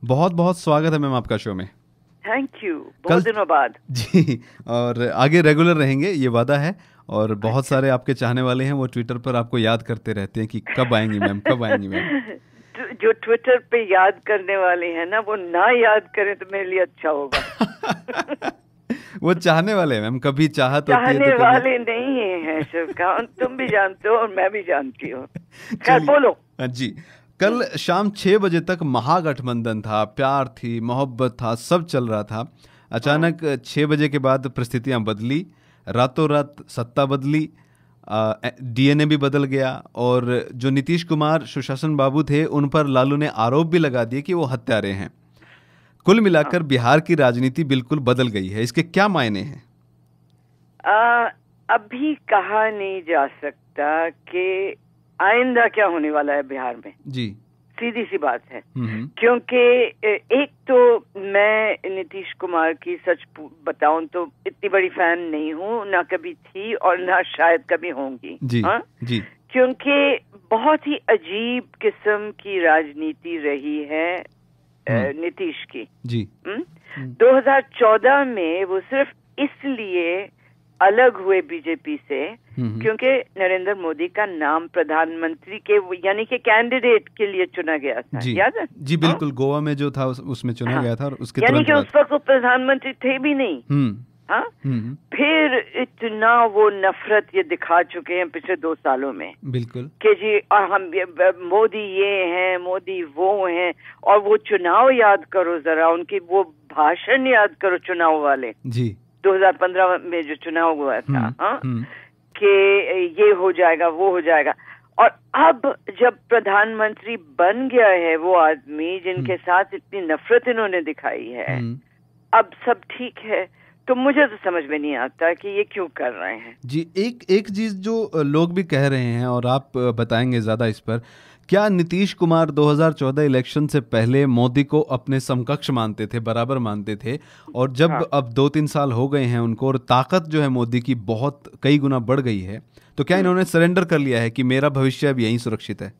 बहुत बहुत स्वागत है मैम आपका शो में। थैंक यू, बहुत दिनों बाद। जी, और आगे रेगुलर रहेंगे ये वादा है। और बहुत सारे आपके चाहने वाले हैं, वो ट्विटर पर आपको याद करते रहते हैं कि कब आएंगी मैम, कब आएंगी मैम। जो ट्विटर पे याद करने वाले हैं ना, वो ना याद करें तो मेरे लिए अच्छा होगा। वो चाहने वाले हैं मैम, कभी चाहत होती है चाहने तो वाले नहीं है शिवकांत, तुम भी जानते हो और मैं भी जानती हूँ। खैर बोलो। जी, कल शाम 6 बजे तक महागठबंधन था, प्यार थी, मोहब्बत था, सब चल रहा था। अचानक 6 बजे के बाद परिस्थितियां बदली, रातों रात सत्ता बदली, डीएनए भी बदल गया। और जो नीतीश कुमार सुशासन बाबू थे, उन पर लालू ने आरोप भी लगा दिए कि वो हत्यारे हैं। कुल मिलाकर बिहार की राजनीति बिल्कुल बदल गई है। इसके क्या मायने हैं? अभी कहा नहीं जा सकता कि आइंदा क्या होने वाला है बिहार में। जी, सीधी सी बात है। क्योंकि एक तो मैं नीतीश कुमार की सच बताऊं तो इतनी बड़ी फैन नहीं हूं, ना कभी थी और ना शायद कभी होंगी। जी, जी। क्योंकि बहुत ही अजीब किस्म की राजनीति रही है नीतीश की। जी। 2014 में वो सिर्फ इसलिए अलग हुए बीजेपी से क्योंकि नरेंद्र मोदी का नाम प्रधानमंत्री के यानी कि कैंडिडेट के लिए चुना गया था। याद है? जी बिल्कुल। गोवा में जो था उसमें चुना गया था और उसके यानी कि उस वक्त वो प्रधानमंत्री थे भी नहीं। फिर इतना वो नफरत ये दिखा चुके हैं पिछले 2 सालों में। बिल्कुल कि जी हम मोदी ये हैं, मोदी वो हैं। और वो चुनाव याद करो जरा, उनकी वो भाषण याद करो चुनाव वाले। जी, 2015 में जो चुनाव हुआ था कि ये हो जाएगा, वो हो जाएगा। और अब जब प्रधानमंत्री बन गया है वो आदमी जिनके साथ इतनी नफरत इन्होंने दिखाई है, अब सब ठीक है। तो मुझे तो समझ में नहीं आता कि ये क्यों कर रहे हैं। जी, एक चीज जो लोग भी कह रहे हैं और आप बताएंगे ज्यादा इस पर, क्या नीतीश कुमार 2014 इलेक्शन से पहले मोदी को अपने समकक्ष मानते थे, बराबर मानते थे? और जब अब 2-3 साल हो गए हैं उनको और ताकत जो है मोदी की बहुत कई गुना बढ़ गई है, तो क्या इन्होंने सरेंडर कर लिया है कि मेरा भविष्य अब यहीं सुरक्षित है?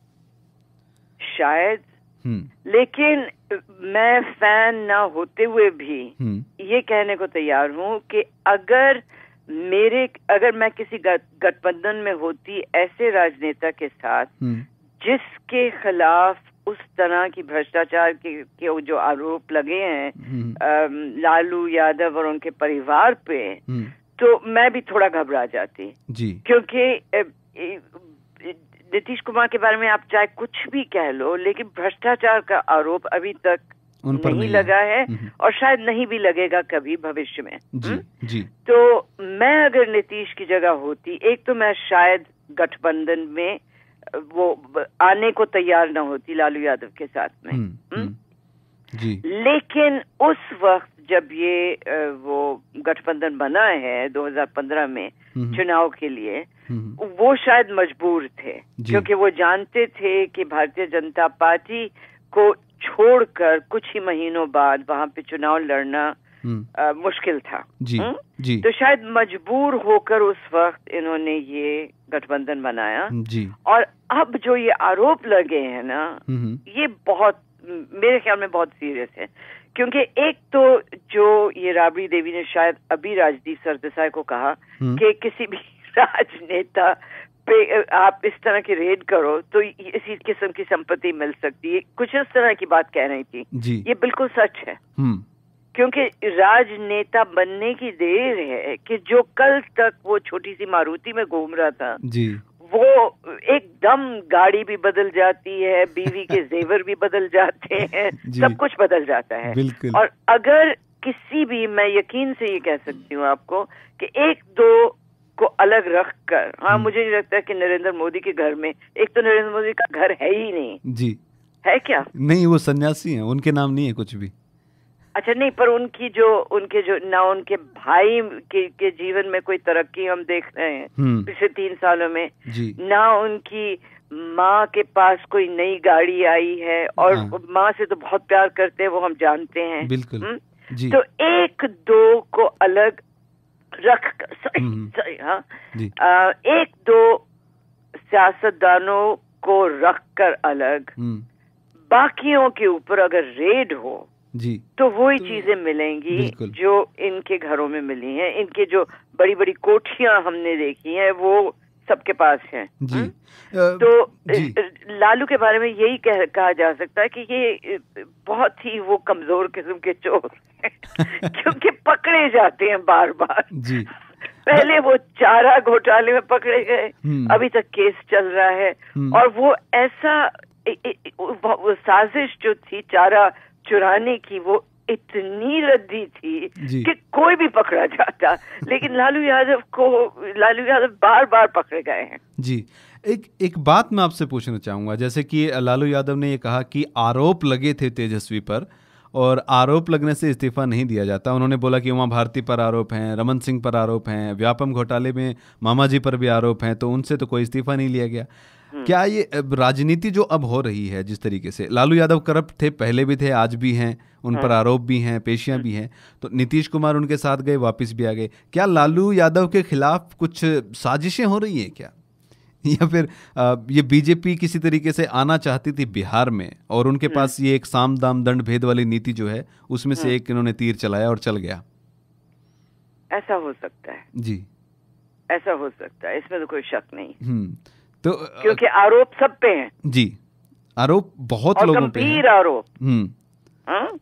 शायद। लेकिन मैं फैन ना होते हुए भी ये कहने को तैयार हूँ कि अगर मैं किसी गठबंधन में होती ऐसे राजनेता के साथ जिसके खिलाफ उस तरह की भ्रष्टाचार के जो आरोप लगे हैं लालू यादव और उनके परिवार पे, तो मैं भी थोड़ा घबरा जाती। जी। क्योंकि नीतीश कुमार के बारे में आप चाहे कुछ भी कह लो, लेकिन भ्रष्टाचार का आरोप अभी तक उन पर नहीं लगा है और शायद नहीं भी लगेगा कभी भविष्य में। जी। तो मैं अगर नीतीश की जगह होती, एक तो मैं शायद गठबंधन में वो आने को तैयार न होती लालू यादव के साथ में। जी। लेकिन उस वक्त जब ये वो गठबंधन बना है 2015 में चुनाव के लिए, वो शायद मजबूर थे क्योंकि वो जानते थे कि भारतीय जनता पार्टी को छोड़कर कुछ ही महीनों बाद वहां पे चुनाव लड़ना मुश्किल था। जी। जी। तो शायद मजबूर होकर उस वक्त इन्होंने ये गठबंधन बनाया। जी। और अब जो ये आरोप लगे हैं ना, ये बहुत मेरे ख्याल में बहुत सीरियस है। क्योंकि एक तो जो ये राबड़ी देवी ने शायद अभी राजदीप सरदेसाई को कहा कि किसी भी राजनेता पे आप इस तरह की रेड करो तो इसी किस्म की संपत्ति मिल सकती है, कुछ इस तरह की बात कह रही थी। जी। ये बिल्कुल सच है। क्योंकि राजनेता बनने की देर है कि जो कल तक वो छोटी सी मारुति में घूम रहा था, जी, वो एकदम गाड़ी भी बदल जाती है, बीवी के जेवर भी बदल जाते हैं, सब कुछ बदल जाता है। और अगर किसी भी, मैं यकीन से ये कह सकती हूँ आपको कि 1-2 को अलग रख कर, मुझे नहीं लगता कि नरेंद्र मोदी के घर में, एक तो नरेंद्र मोदी का घर है ही नहीं। जी। है क्या? नहीं, वो सन्यासी हैं, उनके नाम नहीं है कुछ भी। अच्छा, नहीं, पर उनके जो ना उनके भाई के जीवन में कोई तरक्की हम देख रहे हैं पिछले 3 सालों में, ना उनकी माँ के पास कोई नई गाड़ी आई है, और माँ से तो बहुत प्यार करते हैं वो हम जानते हैं। बिल्कुल। जी। तो 1-2 को अलग रख कर 1-2 सियासतदानों को रख कर अलग बाकियों के ऊपर अगर रेड हो जी तो वही चीजें मिलेंगी जो इनके घरों में मिली हैं। इनके जो बड़ी बड़ी कोठियां हमने देखी हैं वो सबके पास हैं जी। तो लालू के बारे में यही कहा जा सकता है कि ये बहुत ही वो कमजोर किस्म के चोर हैं क्योंकि पकड़े जाते हैं बार बार जी। पहले वो चारा घोटाले में पकड़े गए, अभी तक केस चल रहा है और वो ऐसा वो साजिश जो थी चारा चुराने की वो इतनी रद्दी थी कि कोई भी पकड़ा जाता, लेकिन लालू यादव बार बार पकड़े गए हैं। जी एक बात मैं आपसे पूछना चाहूंगा, जैसे कि लालू यादव ने ये कहा कि आरोप लगे थे तेजस्वी पर और आरोप लगने से इस्तीफा नहीं दिया जाता। उन्होंने बोला कि उमा भारती पर आरोप हैं, रमन सिंह पर आरोप हैं, व्यापम घोटाले में मामा जी पर भी आरोप हैं, तो उनसे तो कोई इस्तीफा नहीं लिया गया। क्या ये राजनीति जो अब हो रही है, जिस तरीके से लालू यादव करप्ट थे, पहले भी थे, आज भी हैं, उन पर आरोप भी हैं, पेशियां भी हैं, तो नीतीश कुमार उनके साथ गए, वापस भी आ गए, क्या लालू यादव के खिलाफ कुछ साजिशें हो रही हैं क्या, या फिर ये बीजेपी किसी तरीके से आना चाहती थी बिहार में और उनके पास ये एक साम दाम दंड भेद वाली नीति जो है उसमें से एक इन्होंने तीर चलाया और चल गया? ऐसा हो सकता है जी, ऐसा हो सकता है, इसमें तो कोई शक नहीं। तो क्योंकि आरोप सब पे हैं। जी, आरोप बहुत लोगों पे हैं, गंभीर आरोप।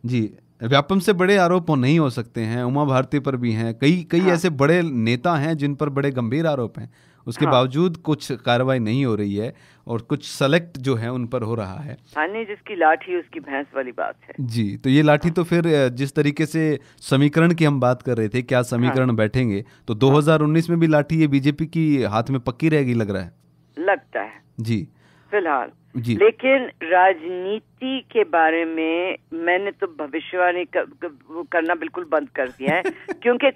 जी, व्यापम से बड़े आरोप नहीं हो सकते हैं, उमा भारती पर भी हैं, कई ऐसे बड़े नेता हैं जिन पर बड़े गंभीर आरोप हैं, उसके बावजूद कुछ कार्रवाई नहीं हो रही है और कुछ सेलेक्ट जो है उन पर हो रहा है। नहीं, जिसकी लाठी उसकी भैंस वाली बात है। जी, तो ये लाठी तो फिर जिस तरीके से समीकरण की हम बात कर रहे थे, क्या समीकरण बैठेंगे, तो 2019 में भी लाठी ये बीजेपी की हाथ में पक्की रहेगी, लग रहा है, लगता है जी फिलहाल जी। लेकिन राजनीति के बारे में मैंने तो भविष्यवाणी करना बिल्कुल बंद कर दिया है क्योंकि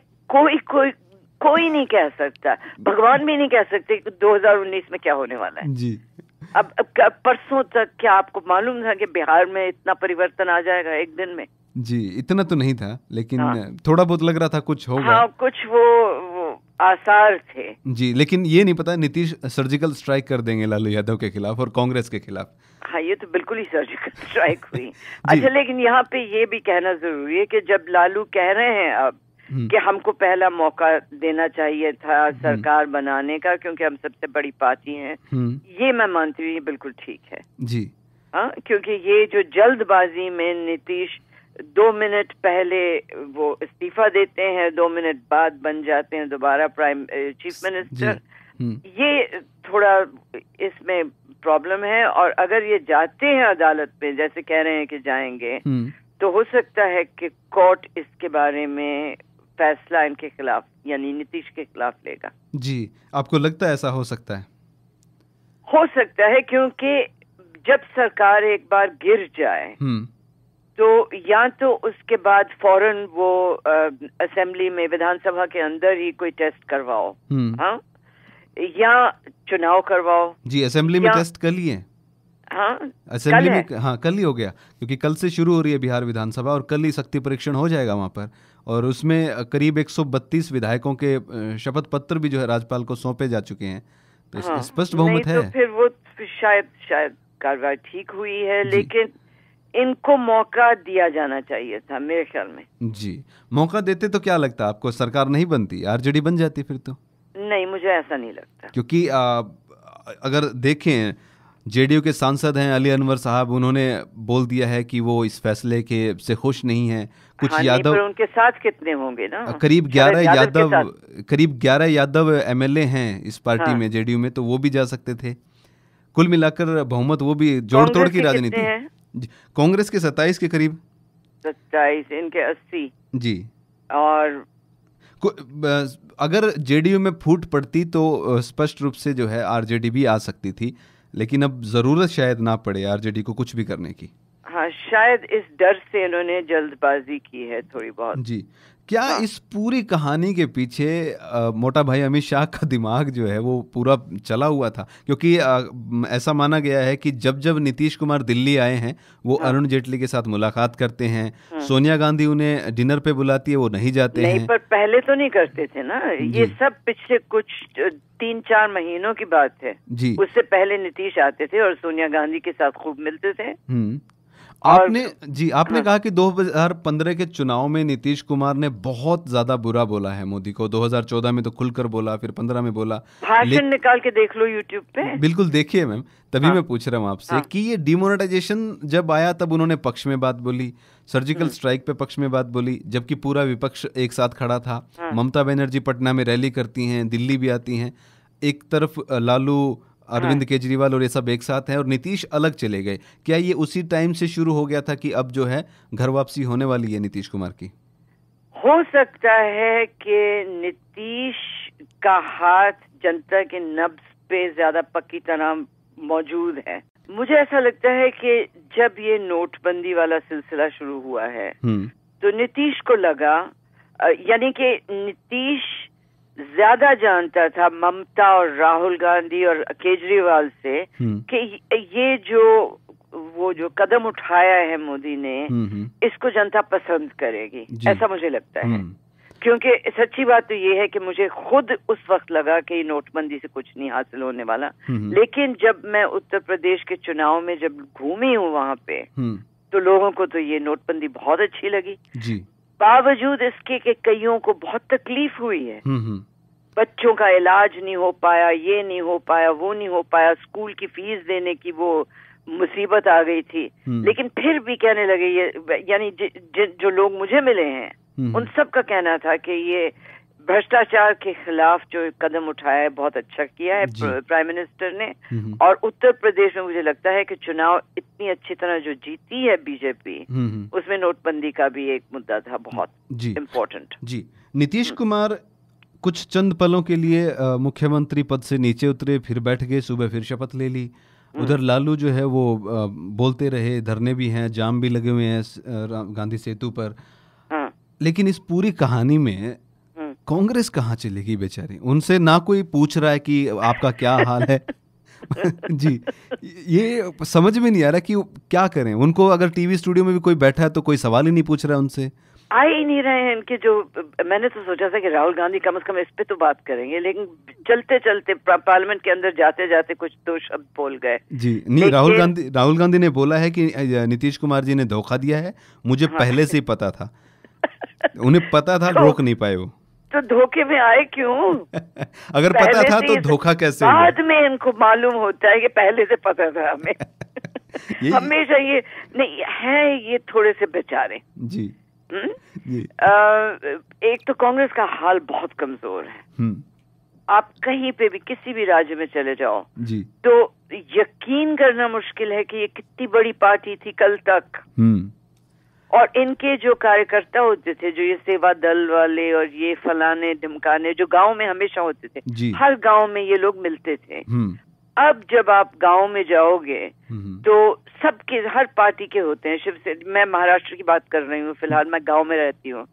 कोई नहीं कह सकता, भगवान भी नहीं कह सकते कि 2019 में क्या होने वाला है जी। अब परसों तक क्या आपको मालूम था कि बिहार में इतना परिवर्तन आ जाएगा एक दिन में? जी, इतना तो नहीं था, लेकिन थोड़ा बहुत लग रहा था कुछ होगा। हाँ, कुछ वो आसार थे जी, लेकिन ये नहीं पता नीतीश सर्जिकल स्ट्राइक कर देंगे लालू यादव के खिलाफ और कांग्रेस के खिलाफ। हाँ, ये तो बिल्कुल ही सर्जिकल स्ट्राइक हुई। अच्छा, लेकिन यहाँ पे ये भी कहना जरूरी है कि जब लालू कह रहे हैं अब कि हमको पहला मौका देना चाहिए था सरकार बनाने का क्योंकि हम सबसे बड़ी पार्टी हैं, ये मैं मानती हूँ, ये बिल्कुल ठीक है जी। हाँ, क्योंकि ये जो जल्दबाजी में नीतीश 2 मिनट पहले वो इस्तीफा देते हैं, 2 मिनट बाद बन जाते हैं दोबारा चीफ मिनिस्टर, ये थोड़ा इसमें प्रॉब्लम है। और अगर ये जाते हैं अदालत में, जैसे कह रहे हैं कि जाएंगे, तो हो सकता है कि कोर्ट इसके बारे में फैसला इनके खिलाफ यानी नीतीश के खिलाफ लेगा। जी, आपको लगता है ऐसा हो सकता है? हो सकता है, क्योंकि जब सरकार एक बार गिर जाए तो या तो उसके बाद फौरन वो असेंबली में, विधानसभा के अंदर ही कोई टेस्ट करवाओ, हाँ, या चुनाव करवाओ। जी, असेंबली में टेस्ट कर लिए? हाँ, असेंबली में, हाँ, कल ही हो गया, क्योंकि कल से शुरू हो रही है बिहार विधानसभा और कल ही शक्ति परीक्षण हो जाएगा वहां पर, और उसमें करीब 132 विधायकों के शपथ पत्र भी जो है राज्यपाल को सौंपे जा चुके हैं, तो स्पष्ट बहुमत है। तो फिर वो शायद कार्रवाई ठीक हुई है, लेकिन इनको मौका दिया जाना चाहिए था मेरे ख्याल में। जी, मौका देते तो क्या लगता है आपको, सरकार नहीं बनती, आरजेडी बन जाती फिर तो? नहीं, मुझे ऐसा नहीं लगता, क्योंकि अगर देखें जेडीयू के सांसद हैं अली अनवर साहब, उन्होंने बोल दिया है कि वो इस फैसले के से खुश नहीं हैं। कुछ यादव, पर उनके साथ कितने होंगे ना, करीब 11 यादव एमएलए हैं इस पार्टी में, जेडीयू में, तो वो भी जा सकते थे। कुल मिलाकर बहुमत वो भी जोड़ तोड़ की राजनीति। कांग्रेस के 27 के करीब, 27, इनके 80। जी, और अगर जेडीयू में फूट पड़ती तो स्पष्ट रूप से जो है आरजेडी भी आ सकती थी, लेकिन अब जरूरत शायद ना पड़े आरजेडी को कुछ भी करने की। हाँ, शायद इस डर से इन्होंने जल्दबाजी की है थोड़ी बहुत। जी, क्या इस पूरी कहानी के पीछे मोटा भाई अमित शाह का दिमाग जो है वो पूरा चला हुआ था? क्योंकि ऐसा माना गया है कि जब जब नीतीश कुमार दिल्ली आए हैं वो अरुण जेटली के साथ मुलाकात करते हैं, सोनिया गांधी उन्हें डिनर पे बुलाती है, वो नहीं जाते हैं। पर पहले तो नहीं करते थे ना, ये सब पिछले कुछ 3-4 महीनों की बात है। उससे पहले नीतीश आते थे और सोनिया गांधी के साथ खूब मिलते थे। आपने कहा कि 2015 के चुनाव में नीतीश कुमार ने बहुत ज्यादा बुरा बोला है मोदी को। 2014 में तो खुलकर बोला, फिर 15 में बोला। भाषण निकाल के देख लो यूट्यूब पे। बिल्कुल देखिए मैम, तभी मैं पूछ रहा हूँ आपसे कि ये डिमोनेटाइजेशन जब आया तब उन्होंने पक्ष में बात बोली, सर्जिकल स्ट्राइक पे पक्ष में बात बोली, जबकि पूरा विपक्ष एक साथ खड़ा था। ममता बनर्जी पटना में रैली करती हैं, दिल्ली भी आती हैं, एक तरफ लालू, अरविंद केजरीवाल और ये सब एक साथ हैं, और नीतीश अलग चले गए। क्या ये उसी टाइम से शुरू हो गया था कि अब जो है घर वापसी होने वाली है नीतीश कुमार की? हो सकता है कि नीतीश का हाथ जनता के नब्ज पे ज्यादा पक्की तरह मौजूद है। मुझे ऐसा लगता है कि जब ये नोटबंदी वाला सिलसिला शुरू हुआ है तो नीतीश को लगा, यानी कि नीतीश ज्यादा जानता था ममता और राहुल गांधी और केजरीवाल से कि ये जो कदम उठाया है मोदी ने, इसको जनता पसंद करेगी, ऐसा मुझे लगता है। क्योंकि सच्ची बात तो ये है कि मुझे खुद उस वक्त लगा कि नोटबंदी से कुछ नहीं हासिल होने वाला, लेकिन जब मैं उत्तर प्रदेश के चुनाव में जब घूमी हूँ वहां पे, तो लोगों को तो ये नोटबंदी बहुत अच्छी लगी। बावजूद इसके कि कईयों को बहुत तकलीफ हुई है, बच्चों का इलाज नहीं हो पाया, ये नहीं हो पाया, वो नहीं हो पाया, स्कूल की फीस देने की वो मुसीबत आ गई थी, लेकिन फिर भी कहने लगे ये, यानी जो लोग मुझे मिले हैं उन सब का कहना था कि ये भ्रष्टाचार के खिलाफ जो कदम उठाया है बहुत अच्छा किया है प्राइम मिनिस्टर ने। और उत्तर प्रदेश में मुझे लगता है कि चुनाव इतनी अच्छी तरह जो जीती है बीजेपी, उसमें नोटबंदी का भी एक मुद्दा था बहुत इम्पोर्टेंट। जी, नीतीश कुमार कुछ चंद पलों के लिए मुख्यमंत्री पद से नीचे उतरे, फिर बैठ गए, सुबह फिर शपथ ले ली। उधर लालू जो है वो बोलते रहे, धरने भी हैं, जाम भी लगे हुए हैं गांधी सेतु पर। लेकिन इस पूरी कहानी में कांग्रेस कहाँ चलेगी बेचारी? उनसे ना कोई पूछ रहा है कि आपका क्या हाल है। जी, ये समझ में नहीं आ रहा कि क्या करें। उनको अगर टीवी स्टूडियो में भी कोई बैठा है तो कोई सवाल ही नहीं पूछ रहा है उनसे। आ ही नहीं रहे हैं इनके जो। मैंने तो सोचा था कि राहुल गांधी कम से कम इस पे तो बात करेंगे, लेकिन चलते चलते पार्लियामेंट के अंदर जाते जाते कुछ दो शब्द बोल गए। जी नहीं, राहुल गांधी ने बोला है कि नीतीश कुमार जी ने धोखा दिया है, मुझे पहले से ही पता था। उन्हें पता था, रोक नहीं पाए वो। तो धोखे में आए क्यों? अगर पता था तो धोखा कैसे हुआ? बाद में इनको मालूम होता है कि पहले से पता था हमें। हमेशा ये नहीं है, ये थोड़े से बेचारे। जी एक तो कांग्रेस का हाल बहुत कमजोर है। आप कहीं पे भी किसी भी राज्य में चले जाओ जी, तो यकीन करना मुश्किल है कि ये कितनी बड़ी पार्टी थी कल तक। और इनके जो कार्यकर्ता होते थे, जो ये सेवा दल वाले और ये फलाने ढिमकाने जो गांव में हमेशा होते थे, हर गांव में ये लोग मिलते थे। अब जब आप गांव में जाओगे तो सबके, हर पार्टी के होते हैं। शिवसेना, मैं महाराष्ट्र की बात कर रही हूँ फिलहाल, मैं गांव में रहती हूँ,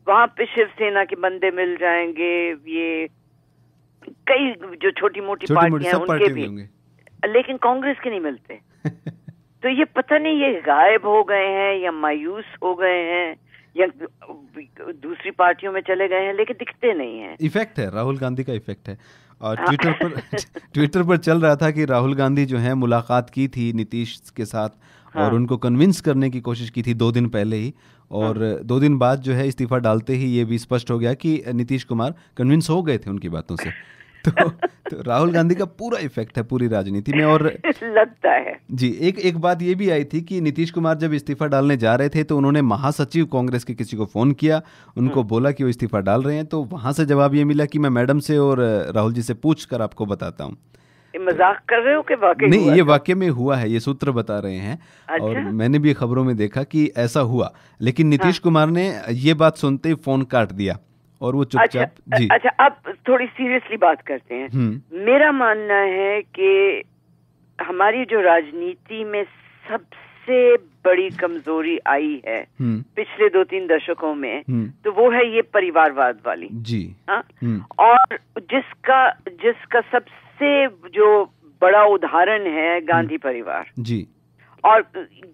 वहां पे शिवसेना के बंदे मिल जाएंगे, ये कई जो छोटी मोटी पार्टियां हैं उनके भी, लेकिन कांग्रेस के नहीं मिलते। तो ये पता नहीं ये गायब हो गए हैं या मायूस हो गए हैं या दूसरी पार्टियों में चले गए हैं, लेकिन दिखते नहीं हैं। इफेक्ट है, राहुल गांधी का इफेक्ट है। और ट्विटर पर चल रहा था कि राहुल गांधी जो है मुलाकात की थी नीतीश के साथ और उनको कन्विंस करने की कोशिश की थी 2 दिन पहले ही, और 2 दिन बाद जो है इस्तीफा डालते ही ये भी स्पष्ट हो गया कि नीतीश कुमार कन्विंस हो गए थे उनकी बातों से। तो राहुल गांधी का पूरा इफेक्ट है पूरी राजनीति में। और लगता है जी, एक बात ये भी आई थी कि नीतीश कुमार जब इस्तीफा डालने जा रहे थे तो उन्होंने महासचिव कांग्रेस के किसी को फोन किया, उनको बोला कि वो इस्तीफा डाल रहे हैं, तो वहां से जवाब ये मिला कि मैं मैडम से और राहुल जी से पूछ कर आपको बताता हूँ। मजाक कर रहे हो कि वाकई? नहीं, ये वाकई में हुआ है, ये सूत्र बता रहे हैं। अच्छा? और मैंने भी खबरों में देखा कि ऐसा हुआ, लेकिन नीतीश कुमार ने ये बात सुनते ही फोन काट दिया और वो चुपचाप। जी अच्छा, अब थोड़ी सीरियसली बात करते हैं। मेरा मानना है कि हमारी जो राजनीति में सबसे बड़ी कमजोरी आई है पिछले 2-3 दशकों में, तो वो है ये परिवारवाद वाली। जी हाँ, और जिसका सबसे जो बड़ा उदाहरण है गांधी परिवार। जी, और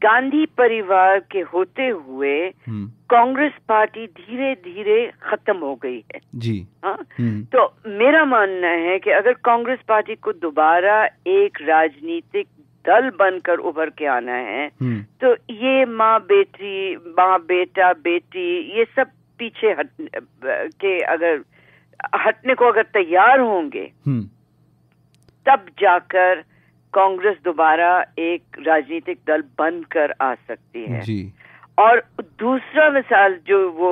गांधी परिवार के होते हुए कांग्रेस पार्टी धीरे धीरे खत्म हो गई है। जी हाँ, तो मेरा मानना है कि अगर कांग्रेस पार्टी को दोबारा एक राजनीतिक दल बनकर उभर के आना है, तो ये माँ बेटा बेटी ये सब पीछे हटने को अगर तैयार होंगे, तब जाकर कांग्रेस दोबारा एक राजनीतिक दल बनकर आ सकती है। जी। और दूसरा मिसाल जो वो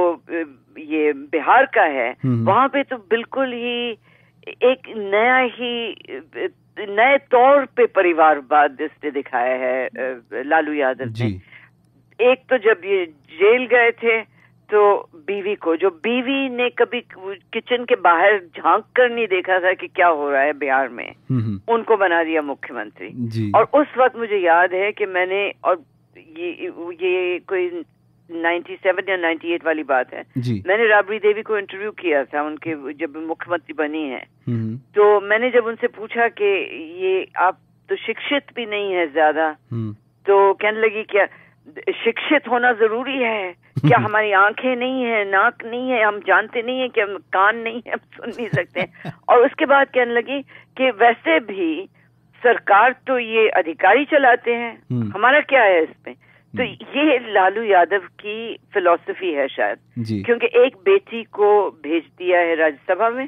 ये बिहार का है, वहां पे तो बिल्कुल ही एक नए तौर पे परिवारवाद इसने दिखाया है लालू यादव ने। एक तो जब ये जेल गए थे तो बीवी ने कभी किचन के बाहर झांक कर नहीं देखा था कि क्या हो रहा है बिहार में, उनको बना दिया मुख्यमंत्री। और उस वक्त मुझे याद है कि मैंने, और ये कोई 97 या 98 वाली बात है, मैंने राबड़ी देवी को इंटरव्यू किया था उनके जब मुख्यमंत्री बनी है। तो मैंने जब उनसे पूछा कि ये आप तो शिक्षित भी नहीं है ज्यादा, तो कहने लगी क्या शिक्षित होना जरूरी है क्या? हमारी आंखें नहीं है, नाक नहीं है, हम जानते नहीं है कि हम कान नहीं है, हम सुन नहीं सकते। और उसके बाद कहने लगी कि वैसे भी सरकार तो ये अधिकारी चलाते हैं, हमारा क्या है इसमें। तो ये लालू यादव की फिलॉसफी है शायद, क्योंकि एक बेटी को भेज दिया है राज्यसभा में,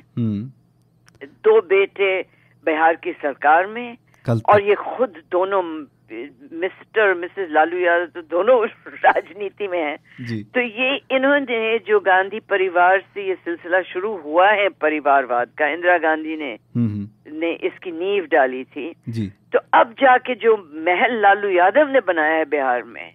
2 बेटे बिहार की सरकार में, और ये खुद दोनों मिस्टर और मिसेस लालू यादव तो दोनों राजनीति में हैं। तो ये इन्होंने जो गांधी परिवार से ये सिलसिला शुरू हुआ है परिवारवाद का, इंदिरा गांधी ने इसकी नींव डाली थी। तो अब जाके जो महल लालू यादव ने बनाया है बिहार में,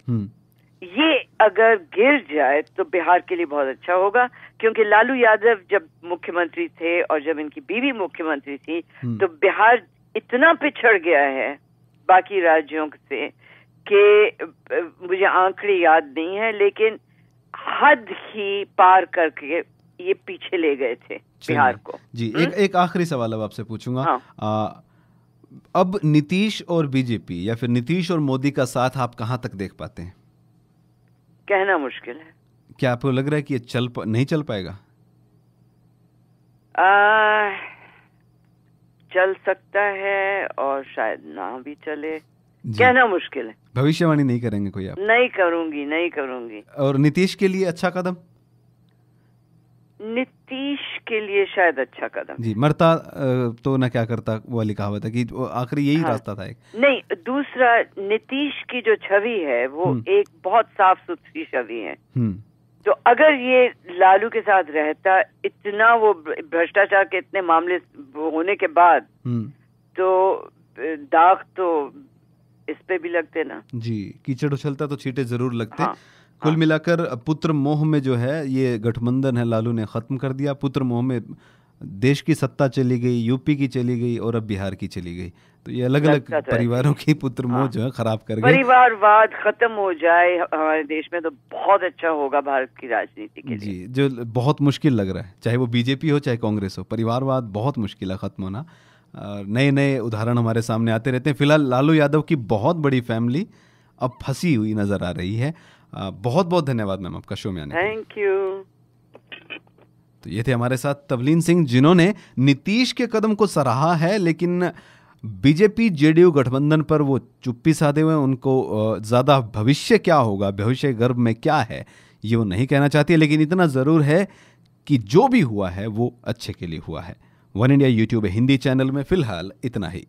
ये अगर गिर जाए तो बिहार के लिए बहुत अच्छा होगा, क्योंकि लालू यादव जब मुख्यमंत्री थे और जब इनकी बीवी मुख्यमंत्री थी, तो बिहार इतना पिछड़ गया है बाकी राज्यों से कि मुझे आंकड़े याद नहीं है, लेकिन हद ही पार करके ये पीछे ले गए थे बिहार को। जी, एक आखिरी सवाल अब आपसे पूछूंगा। हाँ। अब नीतीश और बीजेपी या फिर नीतीश और मोदी का साथ आप कहां तक देख पाते हैं? कहना मुश्किल है। क्या आपको लग रहा है कि ये नहीं चल पाएगा? चल सकता है और शायद ना भी चले, कहना मुश्किल है। भविष्यवाणी नहीं करेंगे कोई आप? नहीं करूंगी। और नीतीश के लिए अच्छा कदम? नीतीश के लिए शायद अच्छा कदम। जी, मरता तो ना क्या करता वाली कहावत है कि आखिरी यही रास्ता था एक। नहीं, दूसरा नीतीश की जो छवि है वो एक बहुत साफ सुथरी छवि है। तो अगर ये लालू के साथ रहता, इतना वो भ्रष्टाचार के इतने मामले होने के बाद, तो दाग तो इस पे भी लगते ना। जी, कीचड़ उछलता तो छींटे जरूर लगते। कुल मिलाकर पुत्र मोह में जो है ये गठबंधन है लालू ने खत्म कर दिया। पुत्र मोह में देश की सत्ता चली गई, यूपी की चली गई और अब बिहार की चली गई। तो ये अलग अलग परिवारों की पुत्र मोह जो है खराब कर गए। परिवारवाद खत्म हो जाए हमारे देश में तो बहुत अच्छा होगा भारत की राजनीति के लिए। जी, जो बहुत मुश्किल लग रहा है, चाहे वो बीजेपी हो चाहे कांग्रेस हो, परिवारवाद बहुत मुश्किल है खत्म होना। नए नए उदाहरण हमारे सामने आते रहते हैं। फिलहाल लालू यादव की बहुत बड़ी फैमिली अब फंसी हुई नजर आ रही है। बहुत बहुत धन्यवाद मैम आपका शो में आने। Thank you. तो ये थे हमारे साथ तवलीन सिंह, जिन्होंने नीतीश के कदम को सराहा है, लेकिन बीजेपी जेडीयू गठबंधन पर वो चुप्पी साधे हुए। उनको ज्यादा भविष्य क्या होगा, भविष्य गर्भ में क्या है, ये वो नहीं कहना चाहती। लेकिन इतना जरूर है कि जो भी हुआ है वो अच्छे के लिए हुआ है। One India YouTube Hindi channel में फिलहाल इतना ही।